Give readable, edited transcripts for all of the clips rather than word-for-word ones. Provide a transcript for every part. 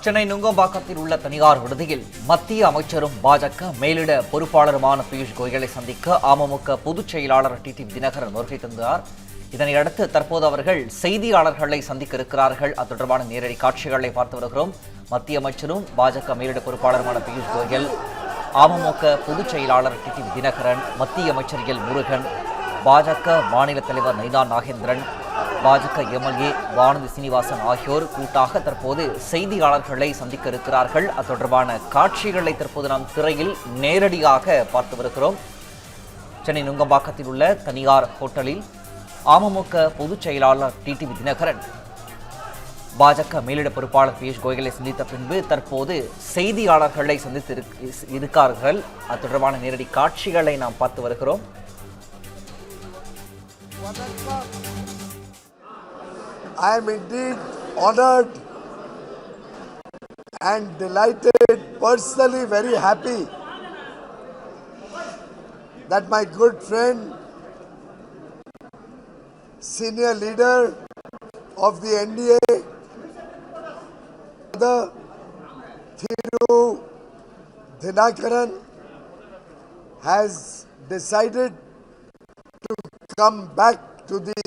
சென்னை நுங்கம்பாக்கத்தில் உள்ள தனியார் விடுதியில் மத்திய அமைச்சரும் பாஜக மேலிட பொறுப்பாளருமான பியூஷ் கோயலை சந்திக்க அமமுக பொதுச் செயலாளர் டிடிவி தினகரன் வருகை தந்தார். இதனையடுத்து தற்போது அவர்கள் செய்தியாளர்களை சந்திக்க இருக்கிறார்கள். அது தொடர்பான நேரடி காட்சிகளை பார்த்து வருகிறோம். மத்திய அமைச்சரும் பாஜக மேலிட பொறுப்பாளருமான பியூஷ் கோயல், அமமுக பொதுச் செயலாளர் டிடிவி தினகரன், மத்திய அமைச்சர் எல் முருகன், பாஜக மாநில தலைவர் நைனா நாகேந்திரன், பாஜக எம்எல்ஏ வானதி சீனிவாசன் ஆகியோர் கூட்டாக தற்போது செய்தியாளர்களை சந்திக்க இருக்கிறார்கள். அது தொடர்பான காட்சிகளை தற்போது நாம் திரையில் நேரடியாக பார்த்து வருகிறோம். சென்னை நுங்கம்பாக்கத்தில் உள்ள தனியார் ஹோட்டலில் அமமுக பொதுச் செயலாளர் டிடிவி தினகரன் பாஜக மேலிட பொறுப்பாளர் பியூஷ் கோயலை சந்தித்த பின்பு தற்போது செய்தியாளர்களை சந்தித்து இருக்கிறார்கள். அது தொடர்பான நேரடி காட்சிகளை நாம் பார்த்து வருகிறோம். I am indeed honored and delighted, personally very happy that my good friend, senior leader of the NDA, Thiru Dinakaran, has decided to come back to the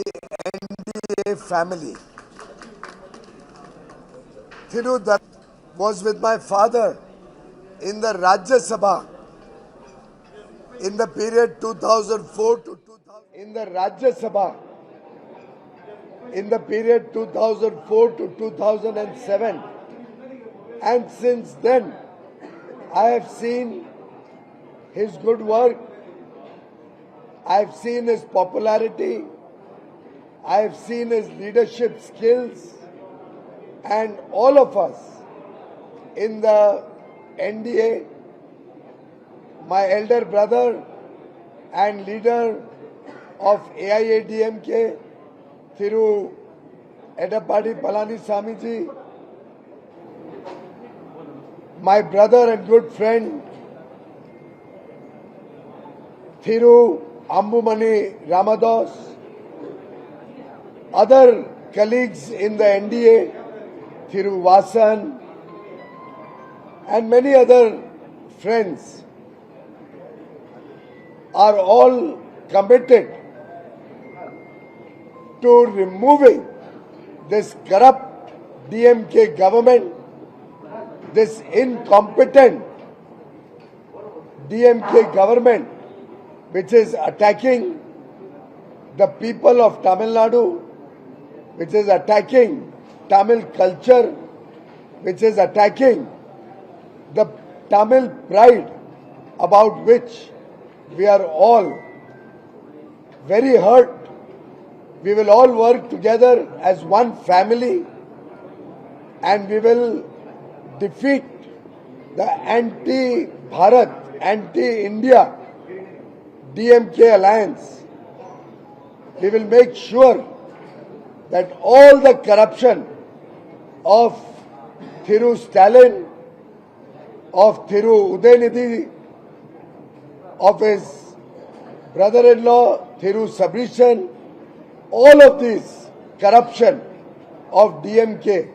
NDA family. Thiru was with my father in the Rajya Sabha in the period 2004 to 2000. In the Rajya Sabha in the period 2004 to 2007, and since then I have seen his good work. I have seen his popularity. I have seen his leadership skills, and all of us in the NDA, my elder brother and leader of AIADMK, Thiru Edappadi Palaniswamy ji, my brother and good friend Thiru Ambumani Ramadas, other colleagues in the NDA, Thiru Vasan, and many other friends are all committed to removing this corrupt DMK government, this incompetent DMK government which is attacking the people of Tamil Nadu, which is attacking Tamil culture, which is attacking the Tamil pride about which we are all very hurt. We will all work together as one family and we will defeat the anti-Bharat, anti-India DMK alliance. We will make sure that all the corruption of Thiru Stalin, of Thiru Udaynidhi, of his brother-in-law Thiru Sabrishan, all of this corruption of DMK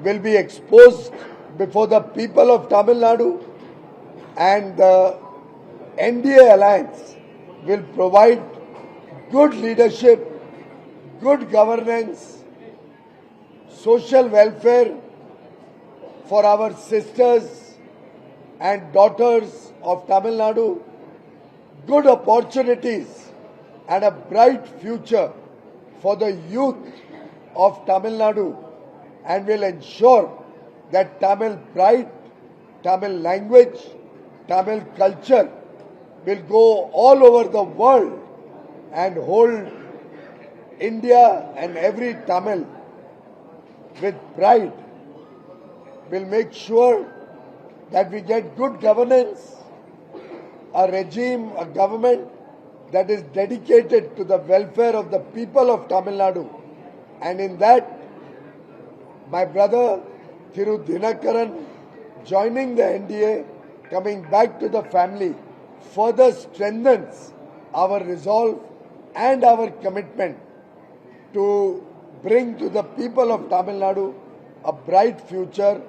will be exposed before the people of Tamil Nadu, and the NDA alliance will provide good leadership, good governance, social welfare for our sisters and daughters of Tamil Nadu, good opportunities and a bright future for the youth of Tamil Nadu, and will ensure that Tamil pride, Tamil language, Tamil culture will go all over the world and hold India and every Tamil with pride. Will make sure that we get good governance, a regime, a government that is dedicated to the welfare of the people of Tamil Nadu, and in that my brother Thiru Dinakaran joining the NDA, coming back to the family, further strengthens our resolve and our commitment to bring to the people of Tamil Nadu a bright future,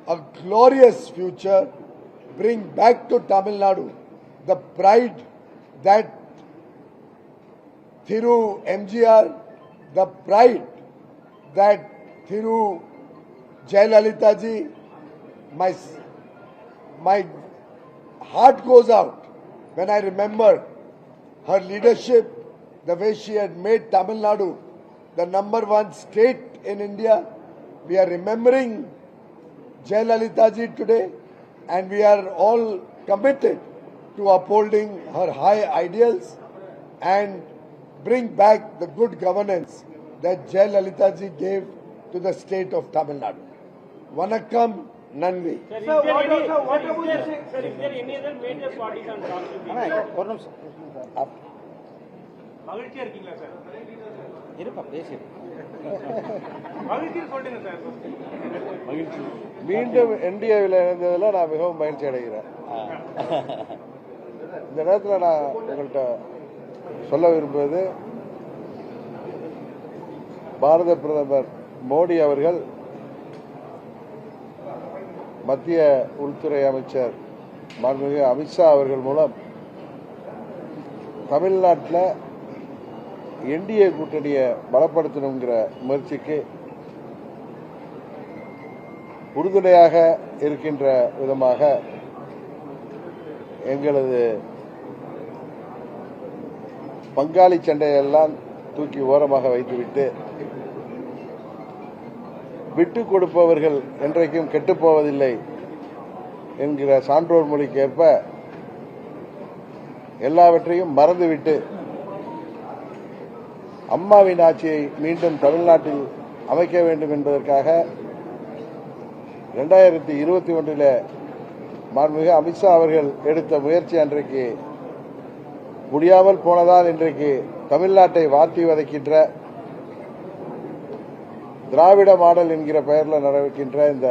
a glorious future, bring back to Tamil Nadu the pride that Thiru MGR, the pride that Thiru Jayalalitha ji, my heart goes out when I remember her leadership, the way she had made Tamil Nadu the #1 state in India. We are remembering Jayalalitha ji today, and we are all committed to upholding her high ideals and bring back the good governance that Jayalalitha ji gave to the state of Tamil Nadu. Vanakkam, Nandri. Sir, is there any other major parties on talks with you? மகிழ்ச்சியா இருக்கீங்களா sir? இருப்பா பேசி மகிழ்ச்சியா சொல்லுங்க sir. மகிழ்ச்சி. மீண்டும் என்டிஏவில் இணைந்ததில் நான் மிகவும் மகிழ்ச்சி அடைகிறேன். இந்த நேரத்தில் நான் உங்கள்கிட்ட சொல்ல விரும்புவது, பாரத பிரதமர் மோடி அவர்கள் மத்திய உள்துறை அமைச்சர் மாண்புமிகு அமித்ஷா அவர்கள் மூலம் தமிழ்நாட்டில் என்டிஏ கூட்டணியை பலப்படுத்தணுங்கிற முயற்சிக்கு உறுதுணையாக இருக்கின்ற விதமாக எங்களது பங்காளி சண்டையெல்லாம் தூக்கி ஓரமாக வைத்துவிட்டு, விட்டுக் கொடுப்பவர்கள் என்றைக்கும் கெட்டுப்போவதில்லை என்கிற சான்றோர் மொழிக்கு ஏற்ப எல்லாவற்றையும் மறந்துவிட்டு அம்மாவின் ஆட்சியை மீண்டும் தமிழ்நாட்டில் அமைக்க வேண்டும் என்பதற்காக 2021 மாண்புமிகு அமித்ஷா அவர்கள் எடுத்த முயற்சி அன்றைக்கு முடியாமல் போனதால் இன்றைக்கு தமிழ்நாட்டை வாட்டி வதைக்கின்ற திராவிட மாடல் என்கிற பெயரில் நடக்கின்ற இந்த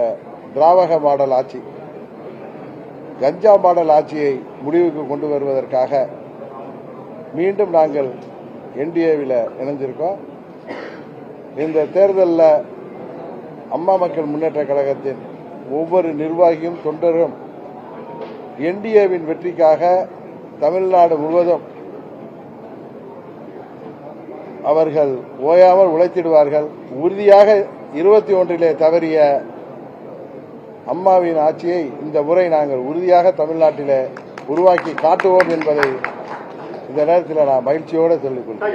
திராவக மாடல் ஆட்சி, கஞ்சா மாடல் ஆட்சியை முடிவுக்கு கொண்டு வருவதற்காக மீண்டும் நாங்கள் என்டிஏவில் இணைஞ்சிருக்கோம். இந்த தேர்தலில் அம்மா மக்கள் முன்னேற்ற கழகத்தின் ஒவ்வொரு நிர்வாகியும் தொண்டரும் என்டிஏவின் வெற்றிக்காக தமிழ்நாடு முழுவதும் அவர்கள் ஓயாமல் உழைத்திடுவார்கள். உறுதியாக 21 தவறிய அம்மாவின் ஆட்சியை இந்த முறை நாங்கள் உறுதியாக தமிழ்நாட்டில் உருவாக்கி காட்டுவோம் என்பதை இந்த நேரத்தில் நான் மகிழ்ச்சியோடு சொல்லிக் கொள்கிறேன்.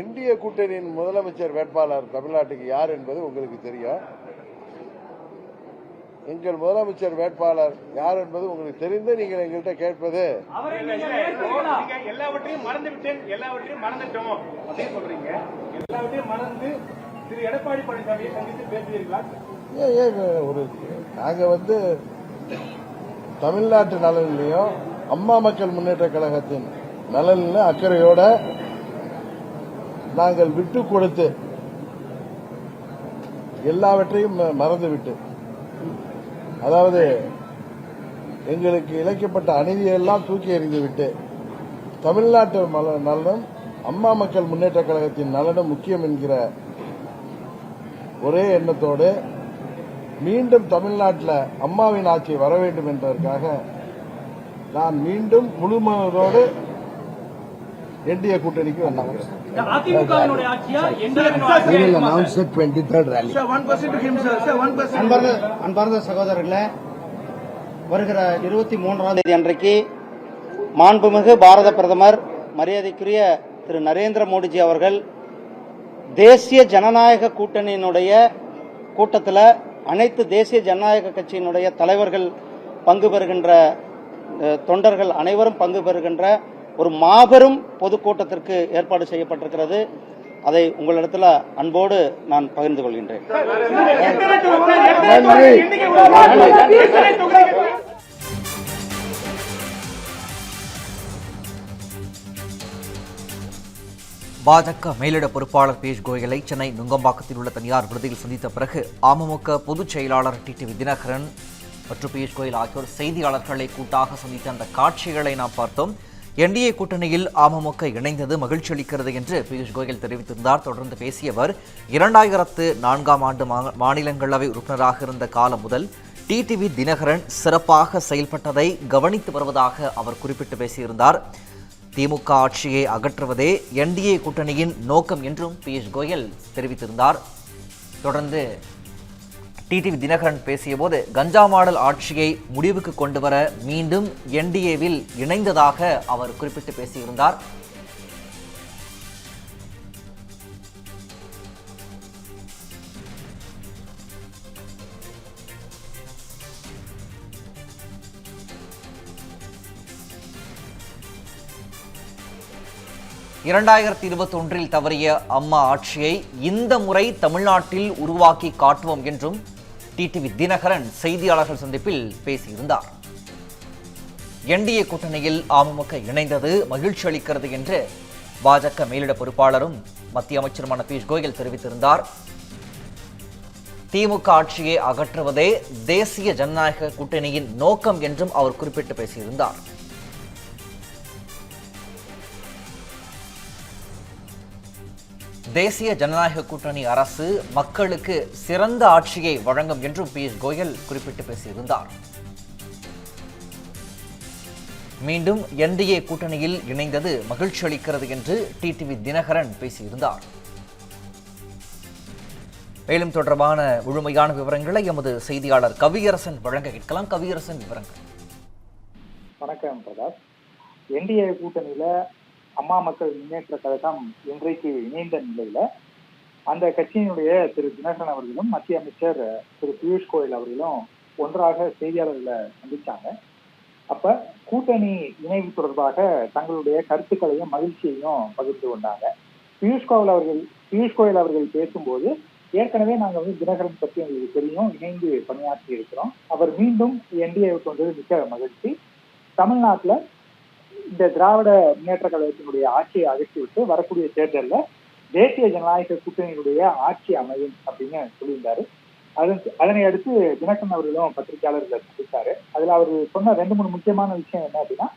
என்டிஏ கூட்டணியின் முதலமைச்சர் வேட்பாளர் தமிழ்நாட்டுக்கு யார் என்பது உங்களுக்கு தெரியும். எங்கள் முதலமைச்சர் வேட்பாளர் யார் என்பது உங்களுக்கு தெரிந்து நீங்கள் எங்கள்கிட்ட கேட்பது, எல்லாவற்றையும் மறந்து விட்டேன், எல்லாவற்றையும் மறந்துட்டோம் அப்படின்னு சொல்றீங்க. எல்லாவற்றையும் மறந்து திரு எடப்பாடி பழனிசாமியை சந்தித்து பேசுவீர்களா? நாங்க தமிழ்நாட்டு நலனிலையும் அம்மா மக்கள் முன்னேற்ற கழகத்தின் நலனில் அக்கறையோட நாங்கள் விட்டு கொடுத்து எல்லாவற்றையும் மறந்துவிட்டு, அதாவது எங்களுக்கு இழைக்கப்பட்ட அநீதியெல்லாம் தூக்கி எறிந்துவிட்டு தமிழ்நாட்டு நலனும் அம்மா மக்கள் முன்னேற்ற கழகத்தின் நலனும் முக்கியம் என்கிற ஒரே எண்ணத்தோடு மீண்டும் தமிழ்நாட்டில் அம்மாவின் ஆட்சி வர வேண்டும் என்பதற்காக நான் மீண்டும் முழுமனதோடு என்டிஏ கூட்டணிக்கு வந்தாங்க. அன்பார்ந்த சகோதரர்களே, வருகிற 23ஆம் தேதி அன்றைக்கு மாண்புமிகு பாரத பிரதமர் மரியாதைக்குரிய திரு நரேந்திர மோடிஜி அவர்கள் தேசிய ஜனநாயக கூட்டணியினுடைய கூட்டத்தில் அனைத்து தேசிய ஜனநாயக கட்சியினுடைய தலைவர்கள் பங்கு பெறுகின்ற, தொண்டர்கள் அனைவரும் பங்கு பெறுகின்ற ஒரு மாபெரும் பொதுக்கூட்டத்திற்கு ஏற்பாடு செய்யப்பட்டிருக்கிறது. அதை உங்களிடத்தில் அன்போடு நான் பகிர்ந்து கொள்கின்றேன். பாஜக மேலிட பொறுப்பாளர் பியூஷ் கோயலை சென்னை நுங்கம்பாக்கத்தில் உள்ள தனியார் விடுதியில் சந்தித்த பிறகு அமமுக பொதுச் செயலாளர் டிடிவி தினகரன் மற்றும் பியூஷ் கோயல் ஆகியோர் செய்தியாளர்களை கூட்டாக சந்தித்த அந்த காட்சிகளை நாம் பார்த்தோம். என்டிஏ கூட்டணியில் அமமுக இணைந்தது மகிழ்ச்சி அளிக்கிறது என்று பியூஷ் கோயல் தெரிவித்திருந்தார். தொடர்ந்து பேசிய அவர் 2004ஆம் ஆண்டு மாநிலங்களவை உறுப்பினராக இருந்த காலம் முதல் டிடிவி தினகரன் சிறப்பாக செயல்பட்டதை கவனித்து வருவதாக அவர் குறிப்பிட்டு பேசியிருந்தார். திமுக ஆட்சியை அகற்றுவதே என்டிஏ கூட்டணியின் நோக்கம் என்றும் பியூஷ் கோயல் தெரிவித்திருந்தார். தொடர்ந்து டிடிவி தினகரன் பேசியபோது கஞ்சா மாடல் ஆட்சியை முடிவுக்கு கொண்டு வர மீண்டும் என்டிஏவில் இணைந்ததாக அவர் குறிப்பிட்டு பேசியிருந்தார். (2021) தவறிய அம்மா ஆட்சியை இந்த முறை தமிழ்நாட்டில் உருவாக்கி காட்டுவோம் என்றும் டிடிவி தினகரன் செய்தியாளர்கள் சந்திப்பில் பேசியிருந்தார். என்டிஏ கூட்டணியில் அமமுக இணைந்தது மகிழ்ச்சி அளிக்கிறது என்று பாஜக மேலிட பொறுப்பாளரும் மத்திய அமைச்சருமான பியூஷ் கோயல் தெரிவித்திருந்தார். திமுக ஆட்சியை அகற்றுவதே தேசிய ஜனநாயக கூட்டணியின் நோக்கம் என்றும் அவர் குறிப்பிட்டு பேசியிருந்தார். தேசிய ஜனநாயக கூட்டணி அரசு மக்களுக்கு சிறந்த ஆட்சியை வழங்கும் என்றும் பியூஷ் கோயல் குறிப்பிட்டு பேசியிருந்தார். மீண்டும் என்டிஏ கூட்டணியில் இணைந்தது மகிழ்ச்சி அளிக்கிறது என்று டிடிவி தினகரன் பேசியிருந்தார். மேலும் தொடர்பான முழுமையான விவரங்களை எமது செய்தியாளர் கவியரசன் வழங்க கேட்கலாம். கவியரசன், விவரங்கள். வணக்கம் பிரதாப். என்டிஏ கூட்டணியில அம்மா மக்கள் முன்னேற்ற கழகம் இன்றைக்கு இணைந்த நிலையில அந்த கட்சியினுடைய திரு தினகரன் அவர்களும் மத்திய அமைச்சர் திரு பியூஷ் கோயல் அவர்களும் ஒன்றாக செய்தியாளர்களை சந்திச்சாங்க. அப்ப கூட்டணி இணைவு தொடர்பாக தங்களுடைய கருத்துக்களையும் மகிழ்ச்சியையும் பகிர்ந்து கொண்டாங்க. பியூஷ் கோயல் அவர்கள் பேசும்போது, ஏற்கனவே நாங்கள் தினகரன் பற்றி எங்களுக்கு தெரியும், இணைந்து பணியாற்றி இருக்கிறோம், அவர் மீண்டும் என்டிஏவுக்கு வந்தது மிக மகிழ்ச்சி. தமிழ்நாட்டுல இந்த திராவிட முன்னேற்ற கழகத்தினுடைய ஆட்சியை அகற்றிவிட்டு வரக்கூடிய தேர்தலில் தேசிய ஜனநாயக கூட்டணியினுடைய ஆட்சி அமையும் அப்படின்னு சொல்லியிருந்தாரு. அதனை அடுத்து தினகரன் அவர்களும் பத்திரிகையாளர்களை சந்தித்தாரு. அதுல அவர் சொன்ன 2-3 முக்கியமான விஷயம் என்ன அப்படின்னா,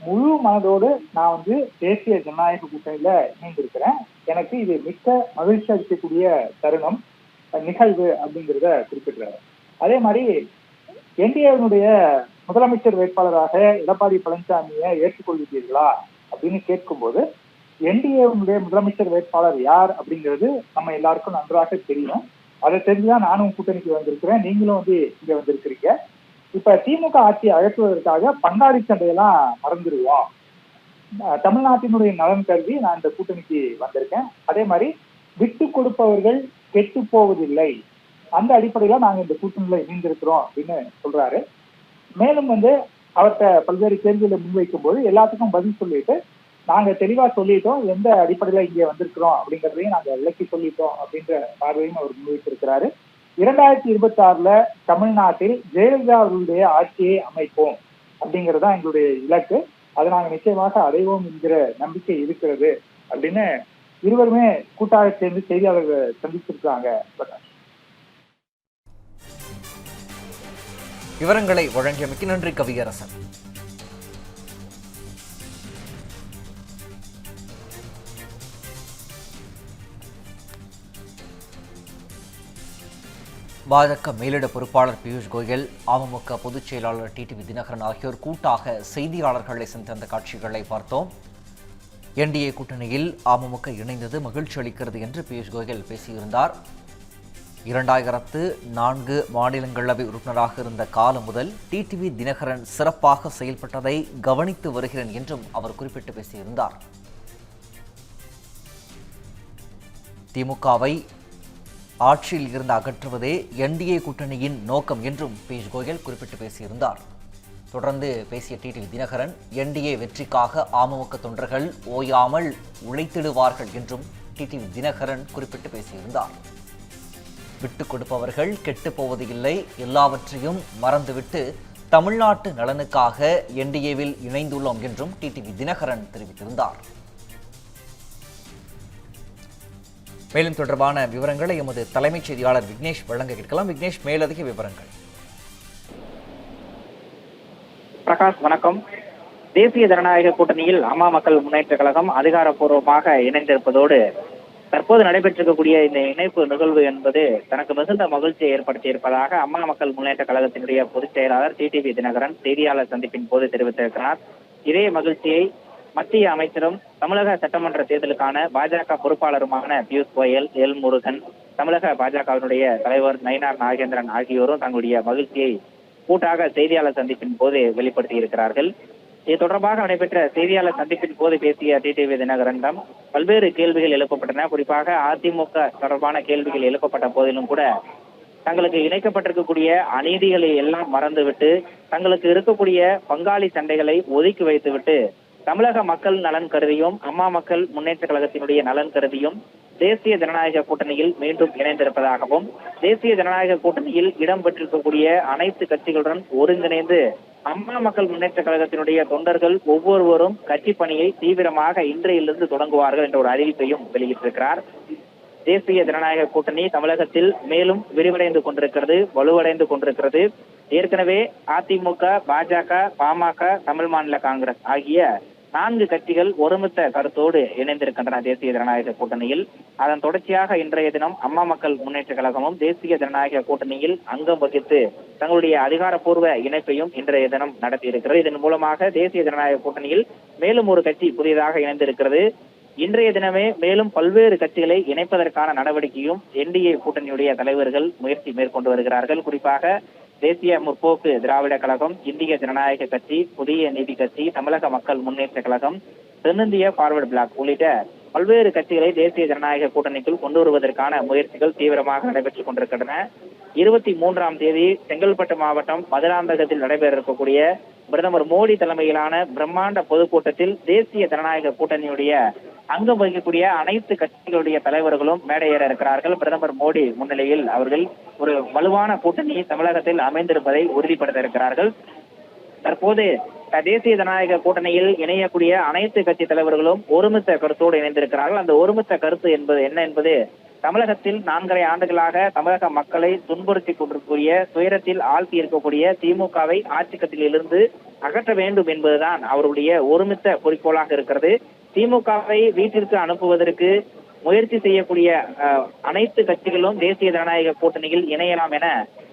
முழு மனதோடு நான் தேசிய ஜனநாயக கூட்டணியில இணைந்திருக்கிறேன், எனக்கு இது மிக்க மகிழ்ச்சி அளிக்கக்கூடிய தருணம் நிகழ்வு அப்படிங்கிறத குறிப்பிடுறாரு. அதே மாதிரி என்டிஏவினுடைய முதலமைச்சர் வேட்பாளராக எடப்பாடி பழனிசாமியை ஏற்றுக்கொள்வீர்களா அப்படின்னு கேட்கும்போது, என்டிஏவினுடைய முதலமைச்சர் வேட்பாளர் யார் அப்படிங்கிறது நம்ம எல்லாருக்கும் நன்றாக தெரியும். அதை தெரிஞ்சுதான் நானும் கூட்டணிக்கு வந்திருக்கிறேன், நீங்களும் இங்க வந்திருக்கிறீங்க. இப்ப திமுக ஆட்சியை அகற்றுவதற்காக பங்காளி சண்டையெல்லாம் மறந்துடுவோம், தமிழ்நாட்டினுடைய நலன் கருதி நான் இந்த கூட்டணிக்கு வந்திருக்கேன். அதே மாதிரி விட்டு கொடுப்பவர்கள் கெட்டு போவதில்லை, அந்த அடிப்படையில நாங்க இந்த கூட்டணியில இணைந்திருக்கிறோம் அப்படின்னு சொல்றாரு. மேலும் அவர்கிட்ட பல்வேறு கேள்விகளை முன்வைக்கும் போது எல்லாத்துக்கும் பதில் சொல்லிட்டு, நாங்க தெளிவா சொல்லிட்டோம் எந்த அடிப்படையில இங்கே வந்திருக்கிறோம் அப்படிங்கிறதையும் நாங்க விளக்கி சொல்லிட்டோம் அப்படின்ற பார்வையும் அவர் முன்வைத்திருக்கிறாரு. 2026 தமிழ்நாட்டில் ஜெயலலிதா அவர்களுடைய ஆட்சியை அமைப்போம் அப்படிங்கறதுதான் எங்களுடைய இலக்கு, அதை நாங்க நிச்சயமாக அடைவோம் என்கிற நம்பிக்கை இருக்கிறது அப்படின்னு இருவருமே கூட்டாக சேர்ந்து செய்தியாளர்களை சந்திச்சிருக்காங்க. விவரங்களை வழங்கியமைக்கு நன்றி கவியரசன். பாஜக மேலிட பொறுப்பாளர் பியூஷ் கோயல், அமமுக பொதுச் செயலாளர் டிடிவி தினகரன் ஆகியோர் கூட்டாக செய்தியாளர்களை சந்தித்த அந்த காட்சிகளை பார்த்தோம். என்டிஏ கூட்டணியில் அமமுக இணைந்தது மகிழ்ச்சி அளிக்கிறது என்று பியூஷ் கோயல் பேசியிருந்தார். 2004 மாநிலங்களவை உறுப்பினராக இருந்த காலம் முதல் டிடிவி தினகரன் சிறப்பாக செயல்பட்டதை கவனித்து வருகிறேன் என்றும் அவர் குறிப்பிட்டு பேசியிருந்தார். திமுகவை ஆட்சியில் இருந்து அகற்றுவதே என்டிஏ கூட்டணியின் நோக்கம் என்றும் பியூஷ் கோயல் குறிப்பிட்டு பேசியிருந்தார். தொடர்ந்து பேசிய டிடிவி தினகரன், என்டிஏ வெற்றிக்காக அமமுக தொண்டர்கள் ஓயாமல் உழைத்திடுவார்கள் என்றும் டிடிவி தினகரன் குறிப்பிட்டு பேசியிருந்தார். விட்டுக் கொடுப்பவர்கள் கெட்டு போவது இல்லை, எல்லாவற்றையும் மறந்துவிட்டு தமிழ்நாட்டு நலனுக்காக என்டிஏவில் இணைந்துள்ளோம் என்றும் டிடிவி தினகரன் தெரிவித்திருந்தார். மேலும் தொடர்பான விவரங்களை எமது தலைமைச் செய்தியாளர் விக்னேஷ் வழங்க கேட்கலாம். விக்னேஷ், மேலதிக விவரங்கள். பிரகாஷ், வணக்கம். தேசிய ஜனநாயக கூட்டணியில் அம்மா மக்கள் முன்னேற்ற கழகம் அதிகாரப்பூர்வமாக இணைந்திருப்பதோடு தற்போது நடைபெற்றிருக்கக்கூடிய இந்த இணைப்பு நிகழ்வு என்பது தனக்கு மிகுந்த மகிழ்ச்சியை ஏற்படுத்தி இருப்பதாக அம்மா மக்கள் முன்னேற்ற கழகத்தினுடைய பொதுச் செயலாளர் டிடிவி தினகரன் செய்தியாளர் சந்திப்பின் போது தெரிவித்திருக்கிறார். இதே மகிழ்ச்சியை மத்திய அமைச்சரும் தமிழக சட்டமன்ற தேர்தலுக்கான பாஜக பொறுப்பாளருமான பியூஷ் கோயல், எல் முருகன், தமிழக பாஜகவினுடைய தலைவர் நயினார் நாகேந்திரன் ஆகியோரும் தங்களுடைய மகிழ்ச்சியை கூட்டாக செய்தியாளர் சந்திப்பின் போது வெளிப்படுத்தி இருக்கிறார்கள். இது தொடர்பாக நடைபெற்ற செய்தியாளர் சந்திப்பின் போது பேசிய டிடிவி தினகரனிடம் பல்வேறு கேள்விகள் எழுப்பப்பட்டன. குறிப்பாக அதிமுக தொடர்பான கேள்விகள் எழுப்பப்பட்ட போதிலும் கூட தங்களுக்கு இணைக்கப்பட்டிருக்கக்கூடிய அநீதிகளை எல்லாம் மறந்துவிட்டு தங்களுக்கு இருக்கக்கூடிய பங்காளி சண்டைகளை ஒதுக்கி வைத்துவிட்டு தமிழக மக்கள் நலன் கருதியும் அம்மா மக்கள் முன்னேற்ற கழகத்தினுடைய நலன் கருதியும் தேசிய ஜனநாயக கூட்டணியில் மீண்டும் இணைந்திருப்பதாகவும் தேசிய ஜனநாயக கூட்டணியில் இடம்பெற்றிருக்கக்கூடிய அனைத்து கட்சிகளுடன் ஒருங்கிணைந்து அம்மா மக்கள் முன்னேற்ற கழகத்தினுடைய தொண்டர்கள் ஒவ்வொருவரும் கட்சி பணியை தீவிரமாக இன்றையிலிருந்து தொடங்குவார்கள் என்ற ஒரு அறிவிப்பையும் வெளியிட்டிருக்கிறார். தேசிய ஜனநாயக கூட்டணி தமிழகத்தில் மேலும் விரிவடைந்து கொண்டிருக்கிறது, வலுவடைந்து கொண்டிருக்கிறது. ஏற்கனவே அதிமுக, பாஜக, பாமக, தமிழ் மாநில காங்கிரஸ் ஆகிய 4 கட்சிகள் ஒருமித்த கருத்தோடு இணைந்திருக்கின்றன தேசிய ஜனநாயக கூட்டணியில். அதன் தொடர்ச்சியாக இன்றைய தினம் அம்மா மக்கள் முன்னேற்ற கழகமும் தேசிய ஜனநாயக கூட்டணியில் அங்கம் வகித்து தங்களுடைய அதிகாரப்பூர்வ இணைப்பையும் இன்றைய தினம் நடத்தியிருக்கிறது. இதன் மூலமாக தேசிய ஜனநாயக கூட்டணியில் மேலும் ஒரு கட்சி புதியதாக இணைந்திருக்கிறது. இன்றைய தினமே மேலும் பல்வேறு கட்சிகளை இணைப்பதற்கான நடவடிக்கையும் என்டிஏ கூட்டணியுடைய தலைவர்கள் முயற்சி மேற்கொண்டு வருகிறார்கள். குறிப்பாக தேசிய முற்போக்கு திராவிட கழகம், இந்திய ஜனநாயக கட்சி, புதிய நீதி கட்சி, தமிழக மக்கள் முன்னேற்ற கழகம், தென்னிந்திய பார்வர்டு பிளாக் உள்ளிட்ட பல்வேறு கட்சிகளை தேசிய ஜனநாயக கூட்டணிக்குள் கொண்டு வருவதற்கான முயற்சிகள் தீவிரமாக நடைபெற்றுக் கொண்டிருக்கின்றன. 23ஆம் தேதி செங்கல்பட்டு மாவட்டம் மதுராந்தகத்தில் நடைபெற இருக்கக்கூடிய பிரதமர் மோடி தலைமையிலான பிரம்மாண்ட பொதுக்கூட்டத்தில் தேசிய ஜனநாயக கூட்டணியுடைய அங்கம் வகிக்கக்கூடிய அனைத்து கட்சிகளுடைய தலைவர்களும் மேடையேற இருக்கிறார்கள். பிரதமர் மோடி முன்னிலையில் அவர்கள் ஒரு வலுவான கூட்டணி தமிழகத்தில் அமைந்திருப்பதை உறுதிப்படுத்த இருக்கிறார்கள். தற்போது தேசிய ஜனநாயக கூட்டணியில் இணையக்கூடிய அனைத்து கட்சி தலைவர்களும் ஒருமித்த கருத்தோடு இணைந்திருக்கிறார்கள். அந்த ஒருமித்த கருத்து என்பது என்ன என்பது தமிழகத்தில் 4.5 ஆண்டுகளாக தமிழக மக்களை துன்புறுத்தி கொண்டிருக்கக்கூடிய, துயரத்தில் ஆழ்த்தி இருக்கக்கூடிய திமுகவை ஆட்சிக்கட்டிலிருந்து அகற்ற வேண்டும் என்பதுதான் அவருடைய ஒருமித்த குறிக்கோளாக இருக்கிறது. திமுகவை வீட்டிற்கு அனுப்புவதற்கு முயற்சி செய்யக்கூடிய அனைத்து கட்சிகளும் தேசிய ஜனநாயக கூட்டணியில் இணையலாம் என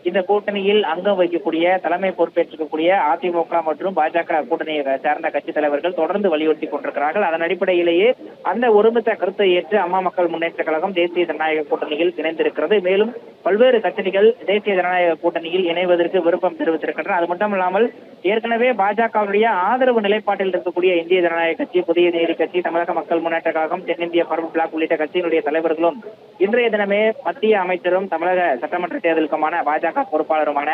இந்த கூட்டணியில் அங்கம் வகிக்கக்கூடிய, தலைமை பொறுப்பேற்றிருக்கக்கூடிய அதிமுக மற்றும் பாஜக கூட்டணியை சார்ந்த கட்சி தலைவர்கள் தொடர்ந்து வலியுறுத்தி கொண்டிருக்கிறார்கள். அதன் அடிப்படையிலேயே அந்த ஒருமித்த கருத்தை ஏற்று அம்மா மக்கள் முன்னேற்ற கழகம் தேசிய ஜனநாயக கூட்டணியில் இணைந்திருக்கிறது. மேலும் பல்வேறு கட்சிகள் தேசிய ஜனநாயக கூட்டணியில் இணைவதற்கு விருப்பம் தெரிவித்திருக்கின்றன. அது மட்டும் இல்லாமல் ஏற்கனவே பாஜகவுடைய ஆதரவு நிலைப்பாட்டில் இருக்கக்கூடிய இந்திய ஜனநாயக கட்சி, புதிய நீதி கட்சி, தமிழக மக்கள் முன்னேற்ற கழகம், தென்னிந்திய பார்வர்டு பிளாக் உள்ளிட்ட கட்சியினுடைய தலைவர்களும் இன்றைய தினமே மத்திய அமைச்சரும் தமிழக சட்டமன்ற தேர்தலுக்குமான பாஜக பொறுப்பாளருமான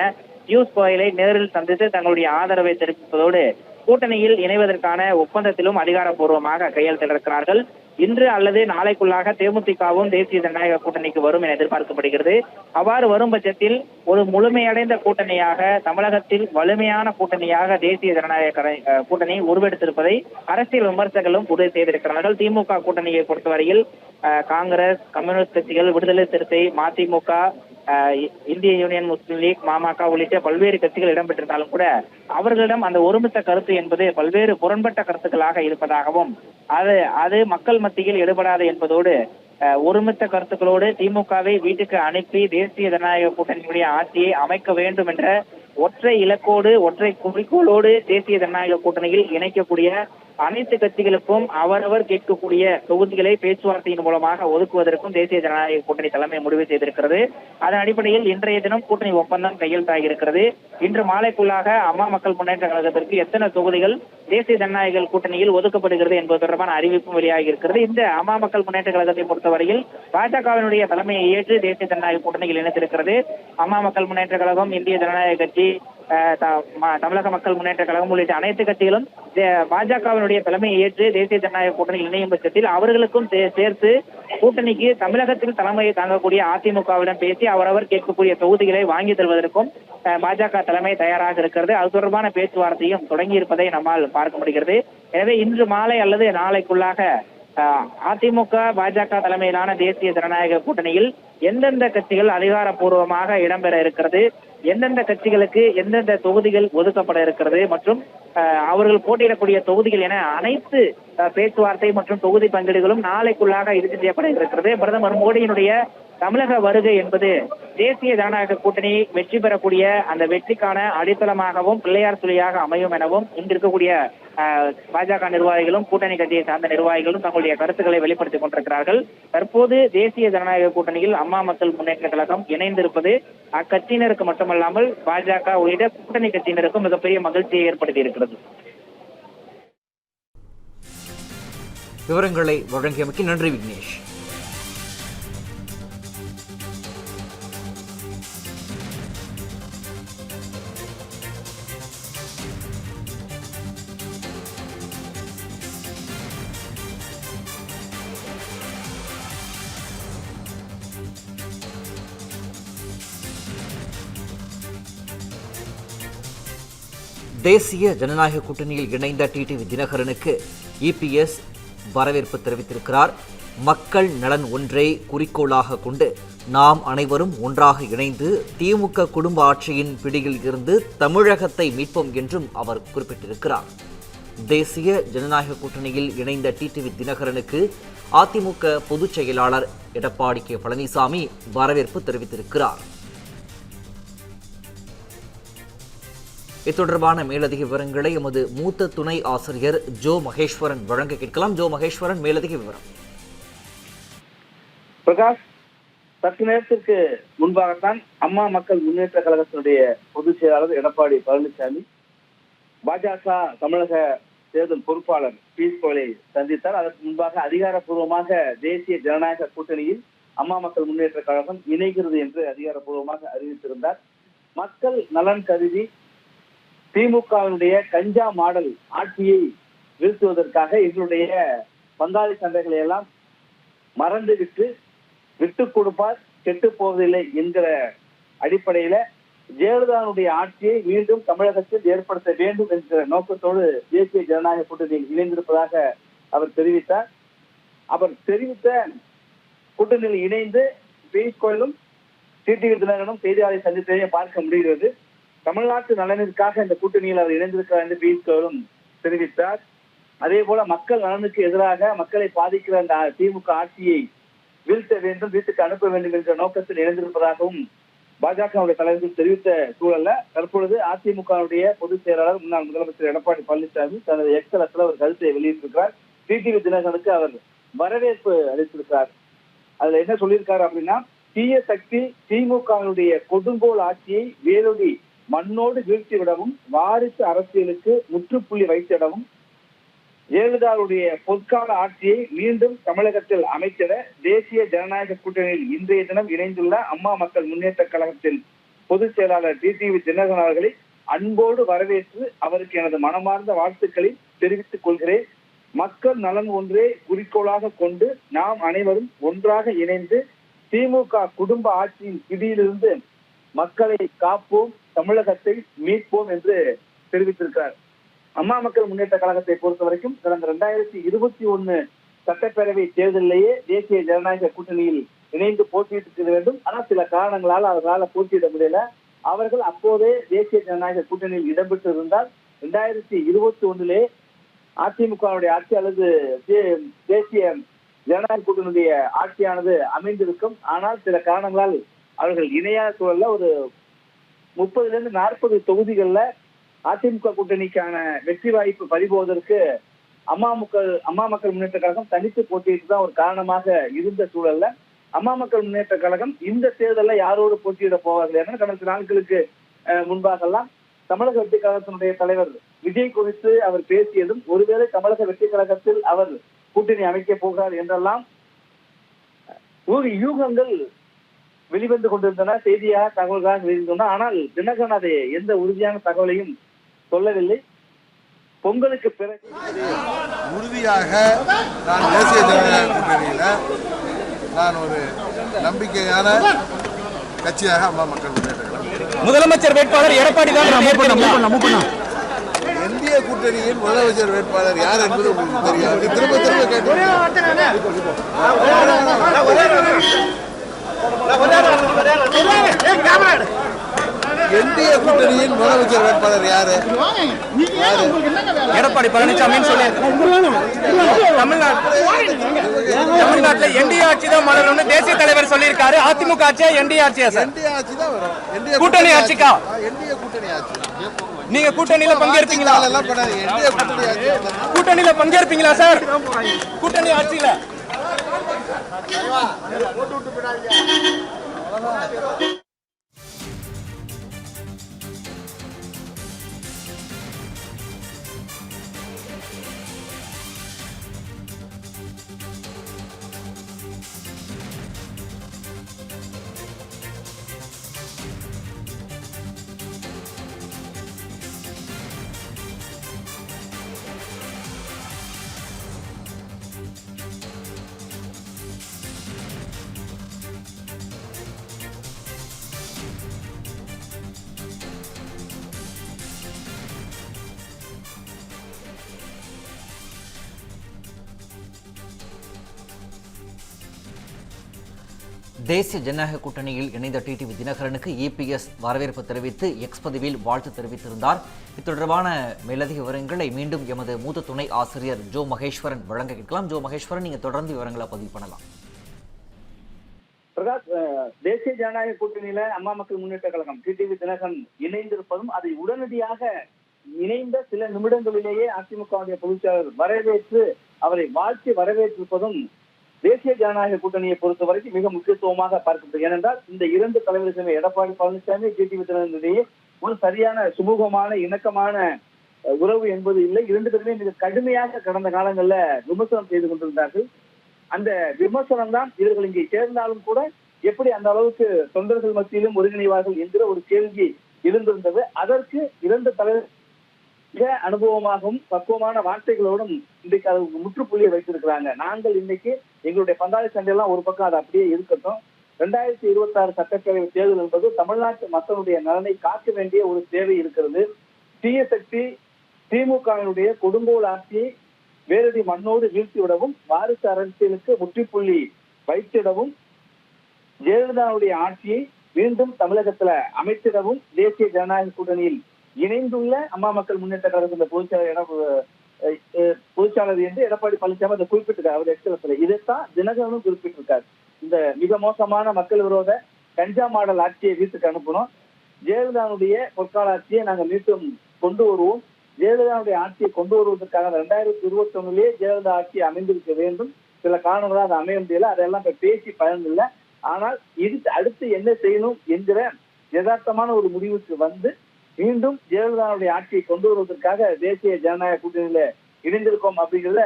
பியூஷ் கோயலை நேரில் சந்தித்து தங்களுடைய ஆதரவை தெரிவிப்பதோடு கூட்டணியில் இணைவதற்கான ஒப்பந்தத்திலும் அதிகாரப்பூர்வமாக கையெழுத்திட்டிருக்கிறார்கள். இன்று அல்லது நாளைக்குள்ளாக தேமுதிகவும் தேசிய ஜனநாயக கூட்டணிக்கு வரும் என எதிர்பார்க்கப்படுகிறது. அவ்வாறு வரும் பட்சத்தில் ஒரு முழுமையடைந்த கூட்டணியாக, தமிழகத்தில் வலிமையான கூட்டணியாக தேசிய ஜனநாயக கூட்டணி உருவெடுத்திருப்பதை அரசியல் விமர்சகர்களும் உறுதி செய்திருக்கிறார்கள். திமுக கூட்டணியை பொறுத்தவரையில் காங்கிரஸ், கம்யூனிஸ்ட் கட்சிகள், விடுதலை சிறுத்தை, மதிமுக, இந்திய யூனியன் முஸ்லீம் லீக், பாமக உள்ளிட்ட பல்வேறு கட்சிகள் இடம்பெற்றிருந்தாலும் கூட அவர்களிடம் அந்த ஒருமித்த கருத்து என்பது பல்வேறு புறன்பட்ட கருத்துக்களாக இருப்பதாகவும் அது மக்கள் மத்தியில் எடுபடாது என்பதோடு ஒருமித்த கருத்துக்களோடு திமுகவை வீட்டுக்கு அனுப்பி தேசிய ஜனநாயக கூட்டணியுடைய ஆட்சியை அமைக்க வேண்டும் என்ற ஒற்றை இலக்கோடு, ஒற்றை குறிக்கோளோடு தேசிய ஜனநாயக கூட்டணியில் இணைக்கக்கூடிய அனைத்து கட்சிகளுக்கும் அவரவர் கேட்கக்கூடிய தொகுதிகளை பேச்சுவார்த்தையின் மூலமாக ஒதுக்குவதற்கும் தேசிய ஜனநாயக கூட்டணி தலைமை முடிவு செய்திருக்கிறது. அதன் அடிப்படையில் இன்றைய தினம் கூட்டணி ஒப்பந்தம் கையெழுத்தாகி இருக்கிறது. இன்று மாலைக்குள்ளாக அம்மா மக்கள் முன்னேற்ற கழகத்திற்கு எத்தனை தொகுதிகள் தேசிய ஜனநாயக கூட்டணியில் ஒதுக்கப்படுகிறது என்பது தொடர்பான அறிவிப்பும் வெளியாகி இருக்கிறது. இந்த அம்மா மக்கள் முன்னேற்ற கழகத்தை பொறுத்தவரையில் பாஜகவினுடைய தலைமையை ஏற்று தேசிய ஜனநாயக கூட்டணியில் இணைத்திருக்கிறது. அம்மா மக்கள் முன்னேற்ற கழகம், இந்திய ஜனநாயக கட்சி, தமிழக மக்கள் முன்னேற்ற கழகம் உள்ளிட்ட அனைத்து கட்சிகளும் பாஜகவினுடைய தலைமையை ஏற்று தேசிய ஜனநாயக கூட்டணியில் இணையும் பட்சத்தில் அவர்களுக்கும் சேர்த்து கூட்டணிக்கு தமிழகத்தில் தலைமையை தாங்கக்கூடிய அதிமுகவிடம் பேசி அவரவர் கேட்கக்கூடிய தொகுதிகளை வாங்கி தருவதற்கும் பாஜக தலைமை தயாராக இருக்கிறது. அது தொடர்பான பேச்சுவார்த்தையும் தொடங்கி இருப்பதை நம்மால் பார்க்க முடிகிறது. எனவே இன்று மாலை அல்லது நாளைக்குள்ளாக அதிமுக பாஜக தலைமையிலான தேசிய ஜனநாயக கூட்டணியில் எந்தெந்த கட்சிகள் அதிகாரப்பூர்வமாக இடம்பெற இருக்கிறது, எந்தெந்த கட்சிகளுக்கு எந்தெந்த தொகுதிகள் ஒதுக்கப்பட இருக்கிறது மற்றும் அவர்கள் போட்டியிடக்கூடிய தொகுதிகள் என அனைத்து பேச்சுவார்த்தை மற்றும் தொகுதி பங்கீடுகளும் நாளைக்குள்ளாக இறுதி செய்யப்பட இருக்கிறது. பிரதமர் மோடியினுடைய தமிழக வருகை என்பது தேசிய ஜனநாயக கூட்டணி வெற்றி பெறக்கூடிய அந்த வெற்றிக்கான அடித்தளமாகவும் பிள்ளையார் சுழியாக அமையும் எனவும் இங்கு இருக்கக்கூடிய பாஜக நிர்வாகிகளும் கூட்டணி கட்சியை சார்ந்த நிர்வாகிகளும் தங்களுடைய கருத்துக்களை வெளிப்படுத்திக் கொண்டிருக்கிறார்கள். தற்போது தேசிய ஜனநாயக கூட்டணியில் அம்மா மக்கள் முன்னேற்ற கழகம் இணைந்திருப்பது அக்கட்சியினருக்கு மட்டுமல்லாமல் பாஜக உள்ளிட்ட கூட்டணி கட்சியினருக்கும் மிகப்பெரிய மகிழ்ச்சியை ஏற்படுத்தி இருக்கிறது. விவரங்களை வழங்கியமைக்கு நன்றி விக்னேஷ். தேசிய ஜனநாயக கூட்டணியில் இணைந்த டிடிவி தினகரனுக்கு இபிஎஸ் வரவேற்பு தெரிவித்திருக்கிறார். மக்கள் நலன் ஒன்றை குறிக்கோளாக கொண்டு நாம் அனைவரும் ஒன்றாக இணைந்து திமுக குடும்ப ஆட்சியின் பிடியில் இருந்து தமிழகத்தை மீட்போம் என்றும் அவர் குறிப்பிட்டிருக்கிறார். தேசிய ஜனநாயக கூட்டணியில் இணைந்த டிடிவி தினகரனுக்கு அதிமுக பொதுச் செயலாளர் எடப்பாடி கே பழனிசாமி வரவேற்பு தெரிவித்திருக்கிறார். இத்தொடர்பான மேலதிக விவரங்களை எமது மூத்த துணை ஆசிரியர் ஜோ மகேஸ்வரன் வழங்க கேட்கலாம். ஜோ மகேஸ்வரன், மேலதிக விவரம். பிரகாஷ், சற்று நேரத்திற்கு முன்பாகத்தான் அம்மா மக்கள் முன்னேற்ற கழகத்தினுடைய பொதுச் செயலாளர் எடப்பாடி பழனிசாமி பாஜக தமிழக தேர்தல் பொறுப்பாளர் பியூஷ் கோயலை சந்தித்தார். அதற்கு முன்பாக அதிகாரப்பூர்வமாக தேசிய ஜனநாயக கூட்டணியில் அம்மா மக்கள் முன்னேற்ற கழகம் இணைகிறது என்று அதிகாரப்பூர்வமாக அறிவித்திருந்தார். மக்கள் நலன் கருதி திமுகவினுடைய கஞ்சா மாடல் ஆட்சியை வீழ்த்துவதற்காக எங்களுடைய பங்காளி சந்தைகளை எல்லாம் மறந்துவிட்டு விட்டுக் கொடுப்பார் கெட்டு போவதில்லை என்கிற அடிப்படையில ஜெயலலிதாவுடைய ஆட்சியை மீண்டும் தமிழகத்தில் ஏற்படுத்த வேண்டும் என்கிற நோக்கத்தோடு தேசிய ஜனநாயக கூட்டணியில் இணைந்திருப்பதாக அவர் தெரிவித்தார். அவர் தெரிவித்த கூட்டணியில் இணைந்து பியூஷ் கோயலும் டிடிவி தினகரனும் செய்தியாளரை சந்தித்ததை பார்க்க முடிகிறது. தமிழ்நாட்டு நலனிற்காக இந்த கூட்டணியில் அவர் இணைந்திருக்கிறார் என்று பியூஷ் கோயலும் தெரிவித்தார். அதே போல மக்கள் நலனுக்கு எதிராக மக்களை பாதிக்கிற அந்த திமுக ஆட்சியை வீழ்த்த வேண்டும், வீட்டுக்கு அனுப்ப வேண்டும் என்ற நோக்கத்தில் இணைந்திருப்பதாகவும் பாஜகவுடைய தலைவர்கள் தெரிவித்த சூழல்ல தற்பொழுது அதிமுகவுடைய பொதுச் செயலாளர் முன்னாள் முதலமைச்சர் எடப்பாடி பழனிசாமி தனது எக்ஸலத்தில் ஒரு கருத்தை வெளியிட்டிருக்கிறார். டிடிவி தினகரனுக்கு அவர் வரவேற்பு அளித்திருக்கிறார். அதுல என்ன சொல்லியிருக்காரு அப்படின்னா, தீய சக்தி திமுகவினுடைய கொடுங்கோல் ஆட்சியை வேலொடி மண்ணோடு வீழ்த்திவிடவும் வாரிசு அரசியலுக்கு முற்றுப்புள்ளி வைத்திடவும் ஜெயலலிதாவுடைய பொற்கால ஆட்சியை மீண்டும் தமிழகத்தில் அமைத்திட தேசிய ஜனநாயக கூட்டணியில் இன்றைய தினம் இணைந்துள்ள அம்மா மக்கள் முன்னேற்ற கழகத்தின் பொதுச் செயலாளர் டிடிவி தினகரன் அவர்களை அன்போடு வரவேற்று அவருக்கு எனது மனமார்ந்த வாழ்த்துக்களை தெரிவித்துக் கொள்கிறேன். மக்கள் நலன் ஒன்றே குறிக்கோளாக கொண்டு நாம் அனைவரும் ஒன்றாக இணைந்து திமுக குடும்ப ஆட்சியின் பிடியிலிருந்து மக்களை காப்போம், தமிழகத்தை மீட்போம் என்று தெரிவித்திருக்கிறார். அம்மா மக்கள் முன்னேற்ற கழகத்தை பொறுத்த வரைக்கும் கடந்த 2021 சட்டப்பேரவை தேர்தலிலேயே தேசிய ஜனநாயக கூட்டணியில் இணைந்து போட்டியிட்டு வேண்டும். ஆனால் சில காரணங்களால் அவர்களால் போட்டியிட முடியல. அவர்கள் அப்போதே தேசிய ஜனநாயக கூட்டணியில் இடம்பெற்று இருந்தால் 2021 அதிமுகவுடைய ஆட்சி அல்லது தேசிய ஜனநாயக கூட்டணியுடைய ஆட்சியானது அமைந்திருக்கும். ஆனால் சில காரணங்களால் அவர்கள் இணையாத சூழல்ல ஒரு 30-40 தொகுதிகளில் அதிமுக கூட்டணிக்கான வெற்றி வாய்ப்பு பறிபோவதற்கு அம்மா மக்கள் முன்னேற்ற கழகம் தனித்து போட்டியிட்டு தான் ஒரு காரணமாக இருந்த சூழல்ல அம்மா மக்கள் முன்னேற்ற கழகம் இந்த தேர்தலில் யாரோடு போட்டியிட போவார்கள் என கடந்த நாட்களுக்கு முன்பாகலாம் தமிழக வெற்றி கழகத்தினுடைய தலைவர் விஜய் குறித்து அவர் பேசியதும் ஒருவேளை தமிழக வெற்றி கழகத்தில் அவர் கூட்டணி அமைக்க போகிறார் என்றெல்லாம் யூகங்கள் வெளிவந்து கொண்டிருந்தன, செய்தியாக தகவல்களாக வெளிவந்தன. ஆனால் தினகரன் அதை எந்த உறுதியான தகவலையும் சொல்லவில்லை. பொங்கலுக்கு பிறகு உறுதியாக நான் தேசிய ஜனநாயக கூட்டணியில நான் ஒரு நம்பிக்கையான கட்சியாக அம்மா மக்கள் முன்னேற்ற கழகம் முதலமைச்சர் வேட்பாளர் எடப்பாடி தான் இந்திய என்டிஏ கூட்டணியின் முதலமைச்சர் வேட்பாளர் யார் என்பது உங்களுக்கு தெரியாது. திரும்ப திரும்ப கேட்டு என்டிஏ கூட்டணியின் முதலமைச்சர் வேட்பாளர் யாரு? எடப்பாடி பழனிசாமின்னு சொல்லி தமிழ்நாட்டுல என்டிஏ ஆட்சி தான் மலரும்னு தேசிய தலைவர் சொல்லியிருக்காரு. அதிமுக ஆட்சியா என்டிஏ ஆட்சியா சார்? என்டிஏ ஆட்சி தான் வரும். என்டிஏ கூட்டணி ஆட்சிக்கா? என்டிஏ கூட்டணி ஆட்சி. நீங்க கூட்டணியில பங்கேற்பீங்களா? எல்லாம் பண்ணாதீங்க. என்டிஏ கூட்டணி ஆட்சி. கூட்டணியில பங்கேற்பீங்களா சார்? கூட்டணி ஆட்சியில தேசிய ஜனநாயக கூட்டணியில் இணைந்த டிடிவி தினகரனுக்கு இபிஎஸ் வரவேற்பு தெரிவித்து எக்ஸ் பதிவில் வாழ்த்து தெரிவித்திருந்தார். இது தொடர்பான மேலதிக விவரங்களை மீண்டும் எமது மூத்த துணை ஆசிரியர் ஜோ மகேஸ்வரன் வழங்க கேட்கலாம். ஜோ மகேஸ்வரன், நீங்க தொடர்ந்து விவரங்களை பதிவு பண்ணலாம். பிரகாஷ், தேசிய ஜனநாயக கூட்டணியில அம்மா மக்கள் முன்னேற்ற கழகம் டிடிவி தினகரன் இணைந்திருப்பதும் அதை உடனடியாக இணைந்த சில நிமிடங்களிலேயே அதிமுகவுடைய பொதுச்செயலாளர் வரவேற்று அவரை வாழ்த்தி வரவேற்றிருப்பதும் தேசிய ஜனநாயக கூட்டணியை பொறுத்த வரைக்கும் மிக முக்கியத்துவமாக பார்க்கப்படுகிறது. ஏனென்றால் இந்த இரண்டு தலைவர்களுமே எடப்பாடி பழனிசாமி டிடிவி தினகரனிடையே ஒரு சரியான சுமூகமான இணக்கமான உறவு என்பது இல்லை. இரண்டு பேருமே மிக கடுமையாக கடந்த காலங்களில் விமர்சனம் செய்து கொண்டிருந்தார்கள். அந்த விமர்சனம் தான் இவர்கள் இங்கே சேர்ந்தாலும் கூட எப்படி அந்த அளவுக்கு தொண்டர்கள் மத்தியிலும் ஒருங்கிணைவார்கள் என்கிற ஒரு கேள்வி இருந்திருந்தது. அதற்கு இரண்டு தலைவர் மிக அனுபவமாகவும் பக்குவமான வார்த்தைகளோடும் இன்றைக்கு அது முற்றுப்புள்ளியை வைத்திருக்கிறாங்க. நாங்கள் இன்னைக்கு எங்களுடைய பந்தாளி சண்டையெல்லாம் ஒரு பக்கம் அது அப்படியே இருக்கட்டும். 2026 சட்டப்பேரவை தேர்தல் என்பது தமிழ்நாட்டு மக்களுடைய நலனை காக்க வேண்டிய ஒரு தேவை இருக்கிறது. தீய சக்தி திமுகவினுடைய கொடுங்கோல் ஆட்சியை வேரடி மண்ணோடு வீழ்த்திவிடவும், வாரிசு அரசியலுக்கு முற்றுப்புள்ளி வைத்திடவும், ஜெயலலிதாவுடைய ஆட்சியை மீண்டும் தமிழகத்துல அமைத்திடவும் தேசிய ஜனநாயக கூட்டணியில் இணைந்துள்ள அம்மா மக்கள் முன்னேற்ற கழகத்தின் பொதுச்சாளர் என்று எடப்பாடி பழனிசாமி அதை குறிப்பிட்டிருக்காரு. அவர் எக்ஸலத்துல இதைத்தான் தினகரனும் குறிப்பிட்டிருக்காரு. இந்த மிக மோசமான மக்கள் விரோத கஞ்சா மாடல் ஆட்சியை வீட்டுக்கு அனுப்பணும், ஜெயலலிதாவுடைய பொற்கால ஆட்சியை நாங்கள் மீண்டும் கொண்டு வருவோம், ஜெயலலிதாவுடைய ஆட்சியை கொண்டு வருவதற்காக 2021 ஜெயலலிதா ஆட்சி அமைந்திருக்க வேண்டும். சில காரணங்களாக அது அமைய முடியல, அதெல்லாம் இப்ப பேசி பயன் இல்லை. ஆனால் இது அடுத்து என்ன செய்யணும் என்கிற யதார்த்தமான ஒரு முடிவுக்கு வந்து மீண்டும் ஜெயலலிதாவுடைய ஆட்சியை கொண்டு வருவதற்காக தேசிய ஜனநாயக கூட்டணியில இணைந்திருக்கோம் அப்படிங்கிறத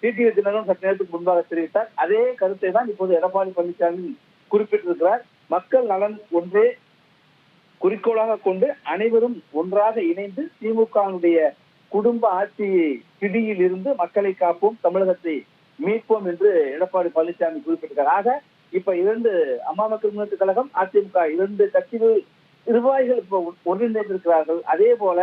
டிடிவி தினகரன் சற்று நேரத்துக்கு முன்பாக தெரிவித்தார். அதே கருத்தை தான் இப்போது எடப்பாடி பழனிசாமி குறிப்பிட்டிருக்கிறார். மக்கள் நலன் ஒன்றே குறிக்கோளாக கொண்டு அனைவரும் ஒன்றாக இணைந்து திமுகவினுடைய குடும்ப ஆட்சி பிடியில் இருந்து மக்களை காப்போம், தமிழகத்தை மீட்போம் என்று எடப்பாடி பழனிசாமி குறிப்பிட்டிருக்கிறார். ஆக இப்ப இரண்டு அம்மா மக்கள் முன்னேற்ற கழகம் அதிமுக இரண்டு கட்சிகள் நிர்வாகிகள் இப்ப ஒன்றிணைந்திருக்கிறார்கள். அதே போல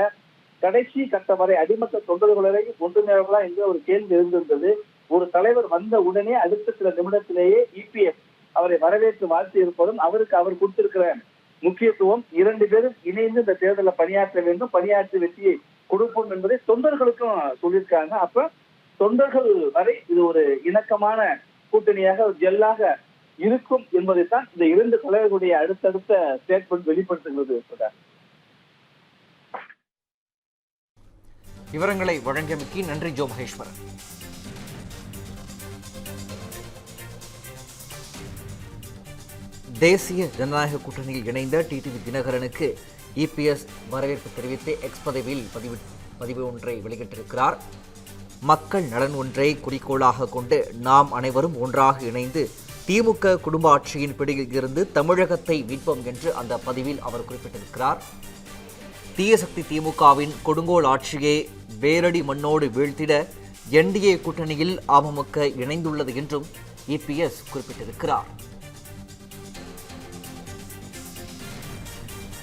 கடைசி கட்ட வரை அடிமட்ட தொண்டர்களை ஒன்றிணைவர்களா என்ற ஒரு கேள்வி இருந்திருந்தது. ஒரு தலைவர் வந்த உடனே அடுத்த சில நிமிடத்திலேயே இபிஎஸ் அவரை வரவேற்று வாழ்த்து இருப்பதும் அவருக்கு அவர் கொடுத்திருக்கிற முக்கியத்துவம், இரண்டு பேரும் இணைந்து இந்த தேர்தலில் பணியாற்ற வேண்டும், பணியாற்றி வெற்றியை கொடுப்போம் என்பதை தொண்டர்களுக்கும் சொல்லியிருக்காங்க. அப்ப தொண்டர்கள் வரை இது ஒரு இணக்கமான கூட்டணியாக ஒரு ஜெல்லாக இருக்கும் என்பதைத்தான் இந்த இரண்டு தலைவர்களுடைய அடுத்தடுத்த ஸ்டேட்மெண்ட் வெளிப்படுத்துகிறது. விவரங்களை வழங்கியமைக்கு நன்றி ஜோ மகேஸ்வரன். தேசிய ஜனநாயக கூட்டணியில் இணைந்த டிடிவி தினகரனுக்கு இபிஎஸ் வரவேற்பு தெரிவித்து எக்ஸ் பதிவில் பதிவு ஒன்றை வெளியிட்டிருக்கிறார். மக்கள் நலன் ஒன்றை குறிக்கோளாக கொண்டு நாம் அனைவரும் ஒன்றாக இணைந்து திமுக குடும்ப ஆட்சியின் பிடியில் இருந்து தமிழகத்தை மீட்போம் என்று அந்த பதிவில் அவர் குறிப்பிட்டிருக்கிறார். தீயசக்தி திமுகவின் கொடுங்கோல் ஆட்சியை வேரடி மண்ணோடு வீழ்த்திட என்டிஏ கூட்டணியில் அமமுக இணைந்துள்ளது என்றும் இபிஎஸ் குறிப்பிட்டிருக்கிறார்.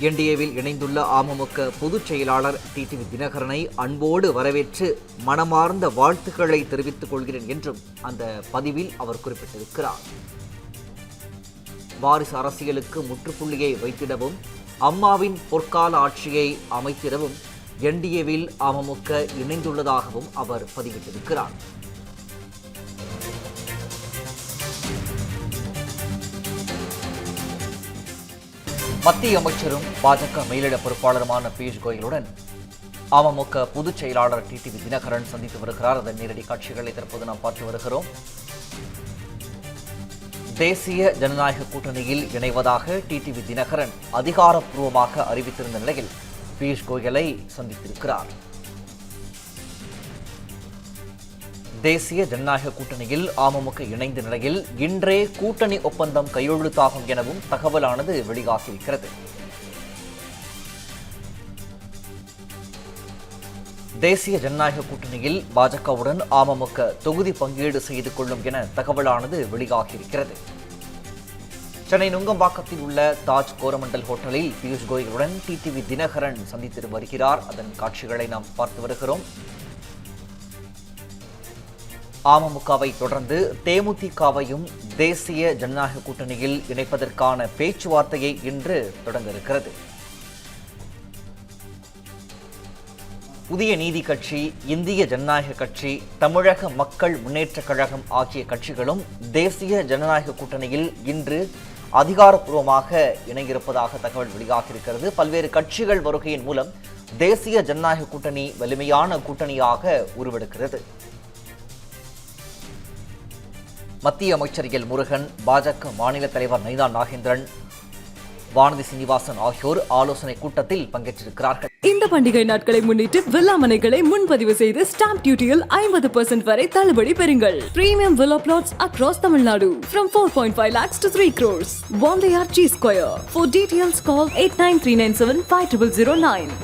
என்டிஏவில் இணைந்துள்ள அமமுக பொதுச் செயலாளர் டிடிவி தினகரனை அன்போடு வரவேற்று மனமார்ந்த வாழ்த்துக்களை தெரிவித்துக் கொள்கிறேன் என்றும் அந்த பதிவில் அவர் குறிப்பிட்டிருக்கிறார். வாரிசு அரசியலுக்கு முற்றுப்புள்ளியை வைத்திடவும் அம்மாவின் பொற்கால ஆட்சியை அமைத்திடவும் என்டிஏவில் அமமுக இணைந்துள்ளதாகவும் அவர் பதிவிட்டிருக்கிறார். மத்திய அமைச்சரும் பாஜக மேலிட பொறுப்பாளருமான பியூஷ் கோயலுடன் அமமுக பொதுச் செயலாளர் டிடிவி தினகரன் சந்தித்து வருகிறார். அதன் நேரடி காட்சிகளை தற்போது நாம் பார்த்து வருகிறோம். தேசிய ஜனநாயக கூட்டணியில் இணைவதாக டிடிவி தினகரன் அதிகாரப்பூர்வமாக அறிவித்திருந்த நிலையில் பியூஷ் கோயலை சந்தித்திருக்கிறார். தேசிய ஜனநாயக கூட்டணியில் அமமுக இணைந்த நிலையில் இன்றே கூட்டணி ஒப்பந்தம் கையெழுத்தாகும் எனவும் தகவலானது வெளியாகியிருக்கிறது. தேசிய ஜனநாயக கூட்டணியில் பாஜகவுடன் அமமுக தொகுதி பங்கீடு செய்து கொள்ளும் என தகவலானது வெளியாகியிருக்கிறது. சென்னை நுங்கம்பாக்கத்தில் உள்ள தாஜ் கோரமண்டல் ஹோட்டலில் பியூஷ் கோயலுடன் டிடிவி தினகரன் சந்தித்து வருகிறார். அதன் காட்சிகளை நாம் பார்த்து வருகிறோம். அமமுகவை தொடர்ந்து தேமுதிகவையும் தேசிய ஜனநாயக கூட்டணியில் இணைப்பதற்கான பேச்சுவார்த்தையை இன்று தொடங்க இருக்கிறது. புதிய நீதி கட்சி, இந்திய ஜனநாயக கட்சி, தமிழக மக்கள் முன்னேற்றக் கழகம் ஆகிய கட்சிகளும் தேசிய ஜனநாயக கூட்டணியில் இன்று அதிகாரப்பூர்வமாக இணைந்திருப்பதாக தகவல் வெளியாகியிருக்கிறது. பல்வேறு கட்சிகள் வருகையின் மூலம் தேசிய ஜனநாயக கூட்டணி வலிமையான கூட்டணியாக உருவெடுக்கிறது. மத்திய அமைச்சர் எல் முருகன், பாஜக மாநில தலைவர் நைனா நாகேந்திரன், வானதி சீனிவாசன் ஆகியோர் ஆலோசனை கூட்டத்தில் பங்கேற்றிருக்கிறார்கள். இந்த பண்டிகை நாட்களை முன்னிட்டு வில்லா மனைகளை முன்பதிவு செய்து ஸ்டாம்ப் டியூட்டியில் 50% வரை தள்ளுபடி பெறுங்கள். Premium villa flats across Tamil Nadu from 4.5 lakhs to 3 crores. One layer G Square. For details call 8939750009.